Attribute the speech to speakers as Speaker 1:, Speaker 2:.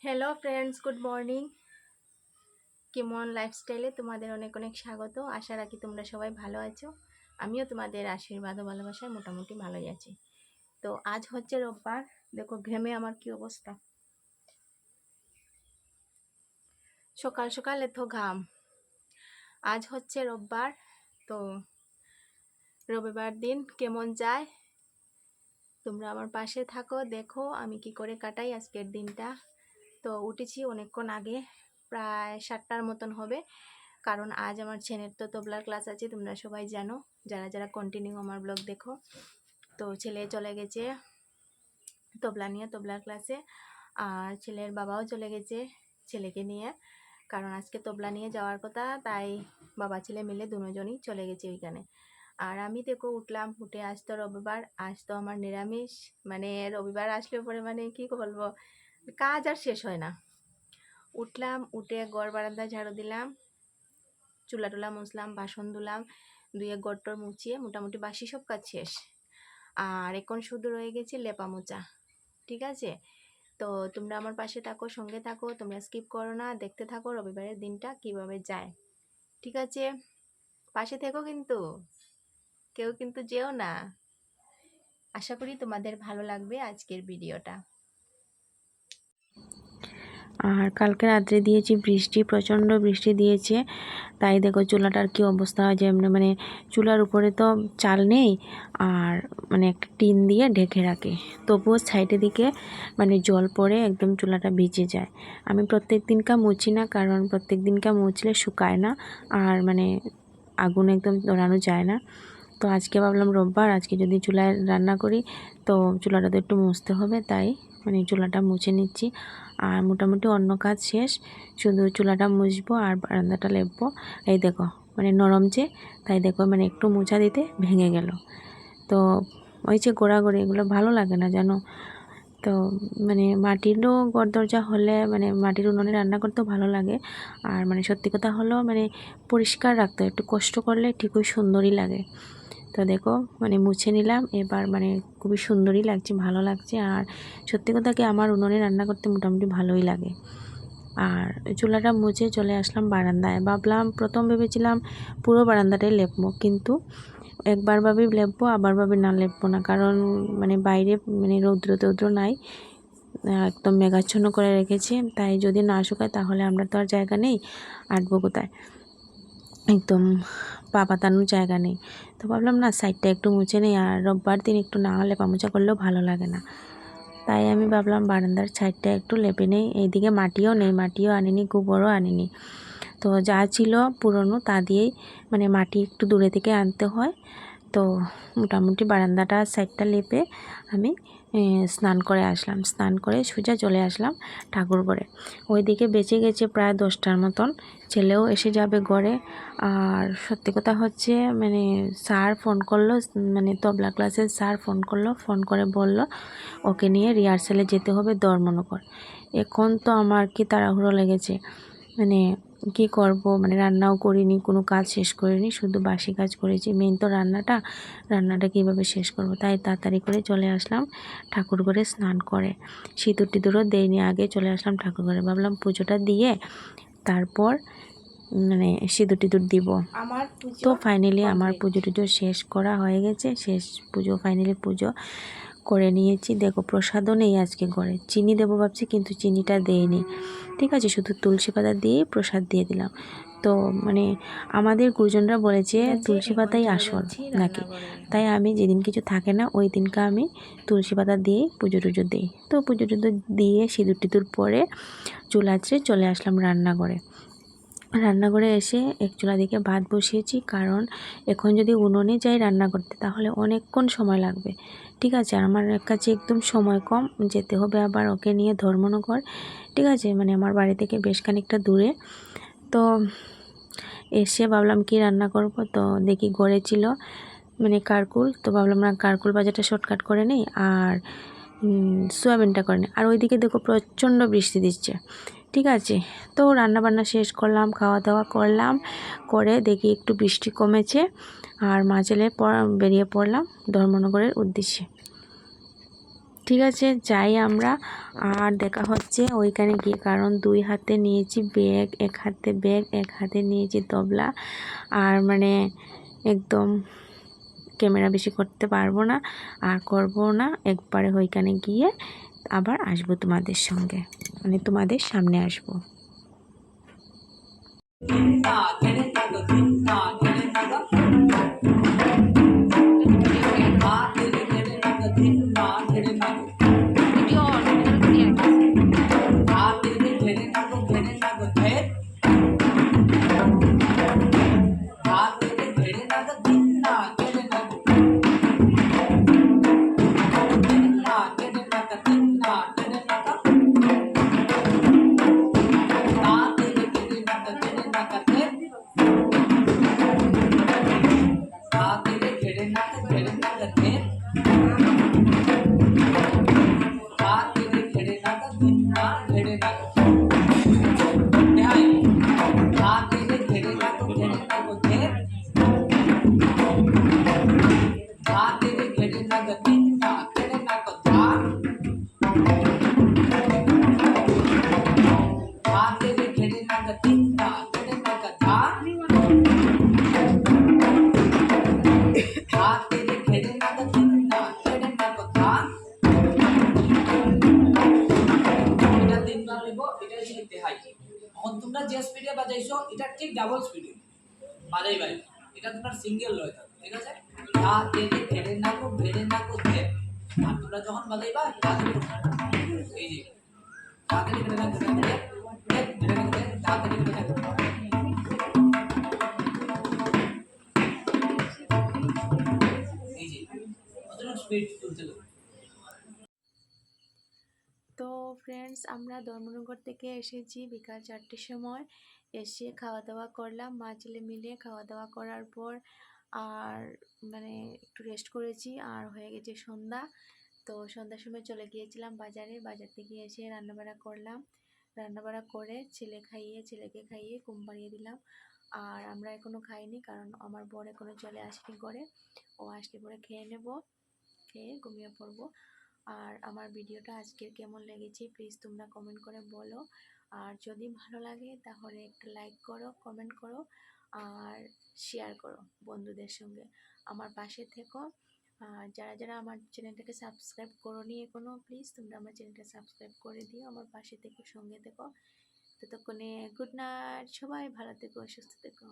Speaker 1: Hello friends, good morning. কেমন লাইফস্টাইলে তোমাদের অনেক অনেক স্বাগত। আশা রাখি তোমরা সবাই ভালো আছো। আমিও তোমাদের আশীর্বাদ ও ভালোবাসায় মোটামুটি ভালোই আছি। তো আজ হচ্ছে রোববার। দেখো ঘেমে আমার কি অবস্থা, সকাল সকাল এত ঘাম। আজ হচ্ছে রোববার। তো রবিবার দিন কেমন যায় তোমরা আমার পাশে থাকো, দেখো আমি কি করে কাটাই আজকের দিনটা। তো উঠেছি অনেকক্ষণ আগে, প্রায় 7টার মতন হবে, কারণ আজ আমার ছেলের তো তবলার ক্লাস আছে, তোমরা সবাই জানো যারা যারা কন্টিনিউ আমার ব্লগ দেখো। তো ছেলে চলে গেছে তবলা নিয়ে তবলার ক্লাসে, আর ছেলের বাবাও চলে গেছে ছেলেকে নিয়ে, কারণ আজকে তবলা নিয়ে যাওয়ার কথা, তাই বাবা ছেলে মিলে দুজনই চলে গেছে ওইখানে। আর আমি দেখো উঠলাম, উঠে আজ তো রবিবার, আজ তো আমার নিরামিষ। মানে রবিবার আসলে পরে মানে কি বলবো, কাজ আর শেষ হয় না। উঠলাম, উঠে ঘর বারান্দা ঝাড়ু দিলাম, চুলা টুলা মুছলাম, বাসন ধুলাম, ধুয়ে গড়টর মুছিয়ে মোটামুটি বাসি সব কাজ শেষ। আর এখন শুধু রয়ে গেছে লেপা মোচা। ঠিক আছে, তো তোমরা আমার পাশে থাকো, সঙ্গে থাকো, তোমরা স্কিপ করো না, দেখতে থাকো রবিবারের দিনটা কিভাবে যায়। ঠিক আছে, পাশে থেকো কিন্তু, কেউ কিন্তু যেও না। আশা করি তোমাদের ভালো লাগবে আজকের ভিডিওটা।
Speaker 2: আর কালকে রাত্রে দিয়েছি বৃষ্টি, প্রচণ্ড বৃষ্টি দিয়েছে, তাই দেখো চুলাটার কি অবস্থা হয়। যেমন মানে চুলার উপরে তো চাল নেই, আর মানে একটা টিন দিয়ে ঢেকে রাখে, তবুও সাইডের দিকে মানে জল পড়ে একদম চুলাটা ভিজে যায়। আমি প্রত্যেক দিনকা মুছি না, কারণ প্রত্যেক দিনকা মুছলে শুকায় না, আর মানে আগুন একদম ধরানো যায় না। তো আজকে ভাবলাম রোববার, আজকে যদি চুলায় রান্না করি তো চুলাটা তো একটু মুছতে হবে, তাই মানে চুলাটা মুছে নিচ্ছি। আর মোটামুটি অন্য কাজ শেষ, শুধু চুলাটা মুছবো আর বারান্দাটা লেপবো। এই দেখো মানে নরম যে, তাই দেখো মানে একটু মোছা দিতে ভেঙে গেল। তো ওই যে গোড়াগড়ি, এগুলো ভালো লাগে না জানো। তো মানে মাটিরও ঘর দরজা হলে মানে মাটির উনুনে রান্না করতেও ভালো লাগে। আর মানে সত্যি কথা হলো মানে পরিষ্কার রাখতে একটু কষ্ট করলে ঠিকই সুন্দরই লাগে। তো দেখো মানে মুছে নিলাম, এবার মানে খুবই সুন্দরই লাগছে, ভালো লাগছে। আর সত্যি কথা কি আমার উনুনে রান্না করতে মোটামুটি ভালোই লাগে। আর চুলাটা মুছে চলে আসলাম বারান্দায়। ভাবলাম, প্রথম ভেবেছিলাম পুরো বারান্দাটাই লেপবো, কিন্তু একবার ভাবি লেপবো, আবার ভাবি না লেপবো না, কারণ মানে বাইরে মানে রৌদ্র নাই, একদম মেঘাচ্ছন্ন করে রেখেছে, তাই যদি না শুকায় তাহলে আমরা তো আর জায়গা নেই, আটবো কোথায়, একদম পা পাতানোর জায়গা নেই। তো ভাবলাম না, সাইডটা একটু মুছে নেই, আর রোববার দিন একটু না লেপা মোছা করলেও ভালো লাগে না, তাই আমি ভাবলাম বারান্দার সাইডটা একটু লেপে নেই। এইদিকে মাটিও নেই, মাটিও আনিনি, গোবরও আনিনি, তো যা ছিল পুরনো তা দিয়েই মানে মাটি একটু দূরে থেকে আনতে হয়। তো মোটামুটি বারান্দাটা সাইডটা লেপে আমি স্নান করে আসলাম, স্নান করে সোজা চলে আসলাম ঠাকুর ঘরে। ওইদিকে বেঁচে গেছে প্রায় 10টার মতন, ছেলেও এসে যাবে ঘরে। আর সত্যি কথা হচ্ছে মানে স্যার ফোন করলো, মানে তবলা ক্লাসের স্যার ফোন করলো, ফোন করে বলল ওকে নিয়ে রিহার্সালে যেতে হবে ধর্মনগর। এখন তো আমার কি তাড়াহুড়ো লেগেছে, মানে কি করব, মানে রান্নাও করিনি, কোনো কাজ শেষ করিনি, শুধু বাসি কাজ করেছি। মেন তো রান্নাটা কীভাবে শেষ করব, তাই তাড়াতাড়ি করে চলে আসলাম ঠাকুর ঘরে স্নান করে। সিঁদুর টিঁদুরও দেয়নি, আগে চলে আসলাম ঠাকুর ঘরে, ভাবলাম পুজোটা দিয়ে তারপর মানে সিঁদুর টিঁদুর দিব। তো ফাইনালি আমার পুজো টুজো শেষ করা হয়ে গেছে, শেষ পুজো, ফাইনালি পুজো করে নিয়েছি। দেখো প্রসাদও নেই আজকে ঘরে, চিনি দেবো ভাবছি কিন্তু চিনিটা দেয়নি। ঠিক আছে, শুধু তুলসী পাতা দিয়েই প্রসাদ দিয়ে দিলাম। তো মানে আমাদের গুরুজনরা বলেছে তুলসী পাতাই আসল নাকি, তাই আমি যেদিন কিছু থাকে না ওই দিনকে আমি তুলসী পাতা দিয়েই পুজো টুজো দিই। তো পুজো টুজো দিয়ে সিঁদুর টিঁদুর পরে চুল আঁচড়ে চলে আসলাম রান্নাঘরে। রান্নাঘরে এসে এক চুলা দিকে ভাত বসিয়েছি, কারণ এখন যদি উনুনে যাই রান্না করতে তাহলে অনেকক্ষণ সময় লাগবে। ঠিক আছে, আর আমার কাছে একদম সময় কম, যেতে হবে আবার ওকে নিয়ে ধর্মনগর। ঠিক আছে, মানে আমার বাড়ি থেকে বেশ খানিকটা দূরে। তো এসে ভাবলাম কি রান্না করব, তো দেখি ঘরে ছিল মানে কারকুল, তো ভাবলাম না কারকুল বাজারটা শর্টকাট করে নিই, আর সোয়াবিনটা করে নিই। আর ওইদিকে দেখো প্রচণ্ড বৃষ্টি দিচ্ছে। ঠিক আছে, তো রান্না বান্না শেষ করলাম, খাওয়া দাওয়া করলাম, করে দেখি একটু বৃষ্টি কমেছে, আর মাঝেলে বেরিয়ে পড়লাম ধর্মনগরের উদ্দেশ্যে। ঠিক আছে যাই আমরা, আর দেখা হচ্ছে ওইখানে গিয়ে। কারণ 2 হাতে নিয়েছি ব্যাগ, এক হাতে ব্যাগ, এক হাতে নিয়েছি তবলা। আর মানে একদম ক্যামেরা বেশি করতে পারবো না আর করবো না। একবারে ওইখানে গিয়ে আবার আসবো তোমাদের সঙ্গে, মানে তোমাদের সামনে আসবো।
Speaker 3: এখন তোমরা যে স্পিডে বাজাইছো এটা ঠিক ডাবল স্পিডে বাজাইবা, এটা তোমার সিঙ্গেল রয়ে থাকবে, ঠিক আছে? ধা তেরে ধেরে নাকো ধেরে নাকো ধে। আর তোমরা যখন বাজাইবা ধা তেরে এই যে ধা তেরে ধেরে নাকো ধেরে ধে ধেরে নাকো ধে ধা তেরে ধেরে নাকো এই যে কতটা স্পিড তুলতে হবে।
Speaker 1: তো ফ্রেন্ডস, আমরা ধর্মনগর থেকে এসেছি বিকাল 4টের সময়। এসে খাওয়া দাওয়া করলাম, মা ছেলে মিলে খাওয়া দাওয়া করার পর আর মানে একটু রেস্ট করেছি, আর হয়ে গেছে সন্ধ্যা। তো সন্ধ্যার সময় চলে গিয়েছিলাম বাজারে, বাজার থেকে এসে রান্নাবাড়া করলাম। রান্নাবাড়া করে ছেলেকে খাইয়ে ঘুম পাড়িয়ে দিলাম। আর আমরা এখনও খাইনি, কারণ আমার বর এখনও চলে আসেনি করে। ও আসলে পরে খেয়ে নেব, খেয়ে ঘুমিয়ে পড়বো। আর আমার ভিডিওটা আজকের কেমন লেগেছে প্লিজ তোমরা কমেন্ট করে বলো। আর যদি ভালো লাগে তাহলে একটা লাইক করো, কমেন্ট করো আর শেয়ার করো বন্ধুদের সঙ্গে। আমার পাশে থেকো। আর যারা যারা আমার চ্যানেলটাকে সাবস্ক্রাইব করোনি এখনো, প্লিজ তোমরা আমার চ্যানেলটা সাবস্ক্রাইব করে দিও। আমার পাশে থেকো, সঙ্গে থেকো। ততক্ষণে গুড নাইট, সবাই ভালো থেকো, সুস্থ থেকো।